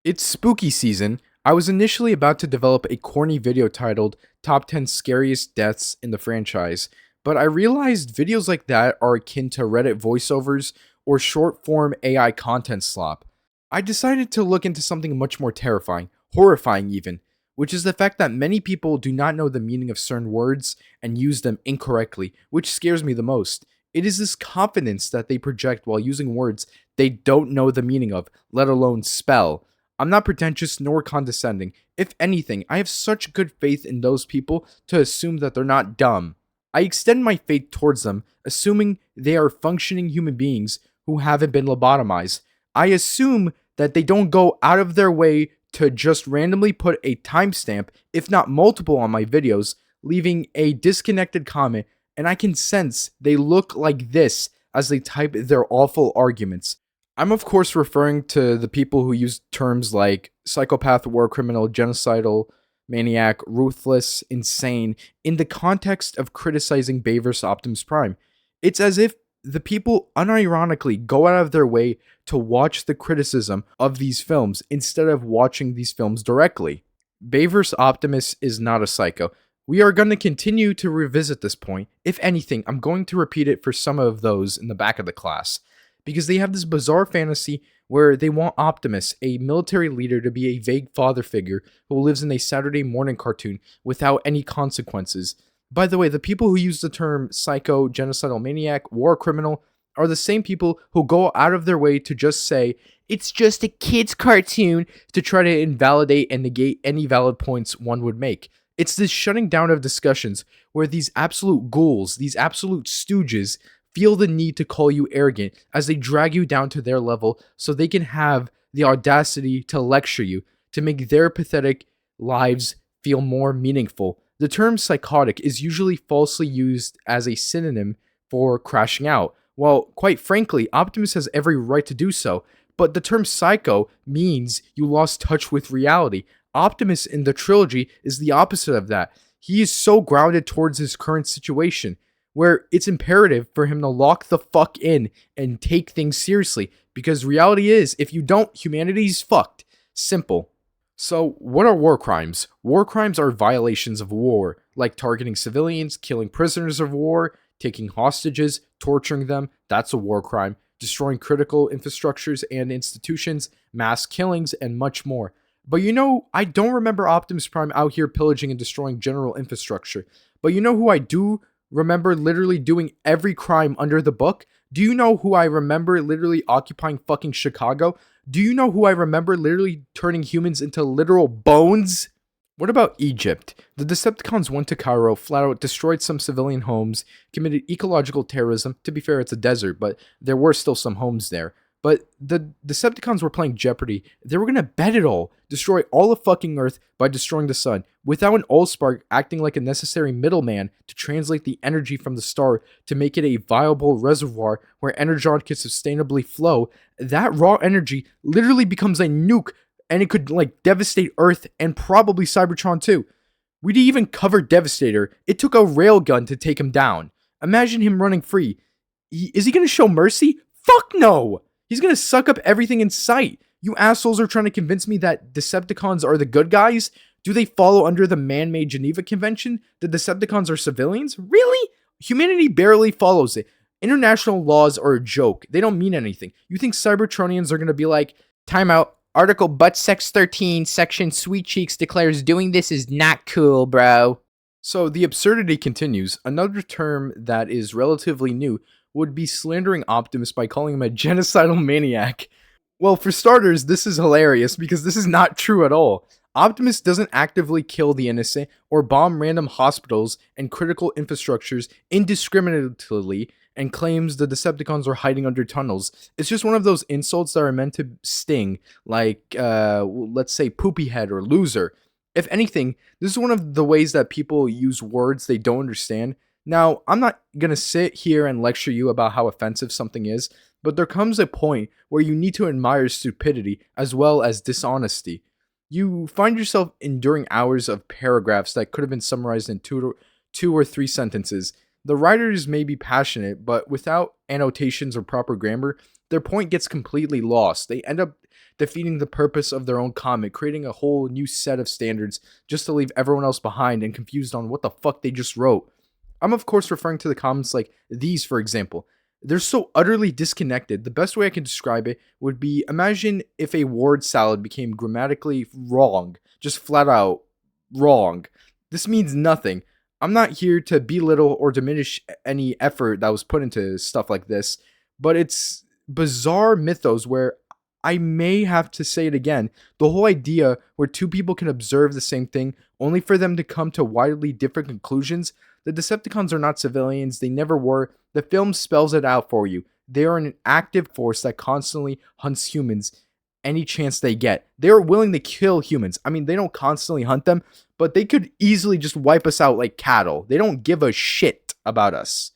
It's spooky season. I was initially about to develop a corny video titled Top 10 Scariest Deaths in the Franchise, but I realized videos like that are akin to Reddit voiceovers or short form AI content slop. I decided to look into something much more terrifying, horrifying even, which is the fact that many people do not know the meaning of certain words and use them incorrectly, which scares me the most. It is this confidence that they project while using words they don't know the meaning of, let alone spell. I'm not pretentious nor condescending. If anything, I have such good faith in those people to assume that they're not dumb. I extend my faith towards them, assuming they are functioning human beings who haven't been lobotomized. I assume that they don't go out of their way to just randomly put a timestamp, if not multiple, on my videos, leaving a disconnected comment, and I can sense they look like this as they type their awful arguments. I'm of course referring to the people who use terms like psychopath, war criminal, genocidal, maniac, ruthless, insane in the context of criticizing Bayverse Optimus Prime. It's as if the people unironically go out of their way to watch the criticism of these films instead of watching these films directly. Bayverse Optimus is not a psycho. We are going to continue to revisit this point. If anything, I'm going to repeat it for some of those in the back of the class, because they have this bizarre fantasy where they want Optimus, a military leader, to be a vague father figure who lives in a Saturday morning cartoon without any consequences. By the way, the people who use the term psycho, genocidal maniac, war criminal are the same people who go out of their way to just say, it's just a kid's cartoon, to try to invalidate and negate any valid points one would make. It's this shutting down of discussions where these absolute ghouls, these absolute stooges, feel the need to call you arrogant as they drag you down to their level so they can have the audacity to lecture you, to make their pathetic lives feel more meaningful. The term psychotic is usually falsely used as a synonym for crashing out. Well, quite frankly, Optimus has every right to do so, but the term psycho means you lost touch with reality. Optimus in the trilogy is the opposite of that. He is so grounded towards his current situation, where it's imperative for him to lock the fuck in and take things seriously, because reality is, if you don't, humanity's fucked. Simple. So, what are war crimes? War crimes are violations of war, like targeting civilians, killing prisoners of war, taking hostages, torturing them, that's a war crime, destroying critical infrastructures and institutions, mass killings, and much more. But I don't remember Optimus Prime out here pillaging and destroying general infrastructure. But you know who I do remember literally doing every crime under the book? Do you know who I remember literally occupying fucking Chicago? Do you know who I remember literally turning humans into literal bones? What about Egypt? The Decepticons went to Cairo, flat out destroyed some civilian homes, committed ecological terrorism. To be fair, it's a desert, but there were still some homes there. But the Decepticons were playing Jeopardy. They were going to bet it all, destroy all of fucking Earth by destroying the sun, without an Allspark acting like a necessary middleman to translate the energy from the star to make it a viable reservoir where energon could sustainably flow. That raw energy literally becomes a nuke, and it could devastate Earth and probably Cybertron too. We didn't even cover Devastator. It took a railgun to take him down. Imagine him running free. Is he going to show mercy? Fuck no! He's gonna suck up everything in sight. You assholes are trying to convince me that Decepticons are the good guys? Do they follow under the man-made Geneva Convention? The Decepticons are civilians? Really? Humanity barely follows it. International laws are a joke. They don't mean anything. You think Cybertronians are gonna be like, timeout, Article Butt Sex 13, Section Sweet Cheeks declares doing this is not cool, bro. So the absurdity continues. Another term that is relatively new would be slandering Optimus by calling him a genocidal maniac. Well, for starters, this is hilarious because this is not true at all. Optimus doesn't actively kill the innocent or bomb random hospitals and critical infrastructures indiscriminately and claims the Decepticons are hiding under tunnels. It's just one of those insults that are meant to sting, like, let's say poopy head or loser. If anything, this is one of the ways that people use words they don't understand. Now, I'm not going to sit here and lecture you about how offensive something is, but there comes a point where you need to admire stupidity as well as dishonesty. You find yourself enduring hours of paragraphs that could have been summarized in two or three sentences. The writers may be passionate, but without annotations or proper grammar, their point gets completely lost. They end up defeating the purpose of their own comic, creating a whole new set of standards just to leave everyone else behind and confused on what the fuck they just wrote. I'm of course referring to the comments like these, for example. They're so utterly disconnected. The best way I can describe it would be, imagine if a word salad became grammatically wrong, just flat out wrong. This means nothing. I'm not here to belittle or diminish any effort that was put into stuff like this, but it's bizarre mythos where I may have to say it again. The whole idea where two people can observe the same thing only for them to come to widely different conclusions. The Decepticons are not civilians, they never were. The film spells it out for you. They are an active force that constantly hunts humans any chance they get. They are willing to kill humans. I mean, they don't constantly hunt them, but they could easily just wipe us out like cattle. They don't give a shit about us.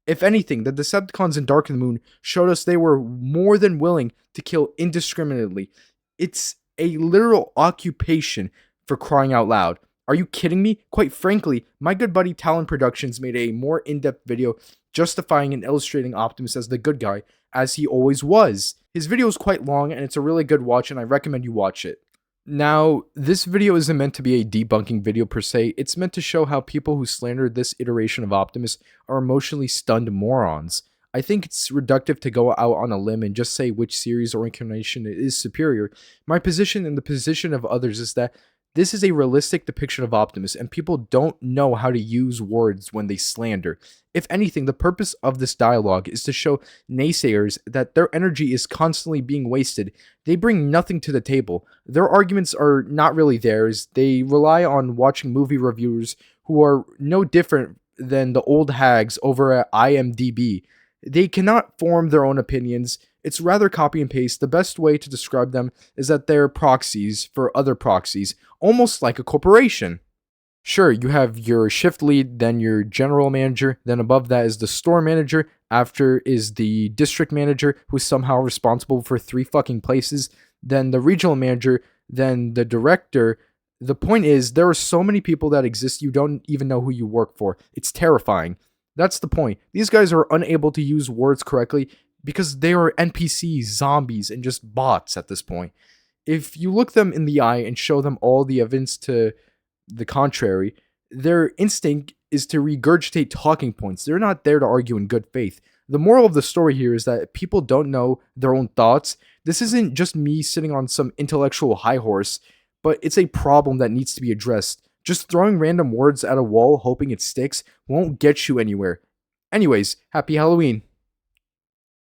If anything, the Decepticons in Dark of the Moon showed us they were more than willing to kill indiscriminately. It's a literal occupation, for crying out loud. Are you kidding me? Quite frankly, my good buddy Talon Productions made a more in-depth video justifying and illustrating Optimus as the good guy, as he always was. His video is quite long and it's a really good watch and I recommend you watch it. Now, this video isn't meant to be a debunking video per se, it's meant to show how people who slander this iteration of Optimus are emotionally stunned morons. I think it's reductive to go out on a limb and just say which series or incarnation is superior. My position and the position of others is that this is a realistic depiction of Optimus, and people don't know how to use words when they slander. If anything, the purpose of this dialogue is to show naysayers that their energy is constantly being wasted. They bring nothing to the table. Their arguments are not really theirs. They rely on watching movie reviewers who are no different than the old hags over at IMDb. They cannot form their own opinions. It's rather copy and paste. The best way to describe them is that they're proxies for other proxies, almost like a corporation. Sure, you have your shift lead, then your general manager, then above that is the store manager, after is the district manager, who's somehow responsible for 3 fucking places, then the regional manager, then the director. The point is, there are so many people that exist you don't even know who you work for. It's terrifying. That's the point. These guys are unable to use words correctly because they are NPCs, zombies, and just bots at this point. If you look them in the eye and show them all the evidence to the contrary, their instinct is to regurgitate talking points. They're not there to argue in good faith. The moral of the story here is that people don't know their own thoughts. This isn't just me sitting on some intellectual high horse, but it's a problem that needs to be addressed. Just throwing random words at a wall hoping it sticks won't get you anywhere. Anyways, happy Halloween.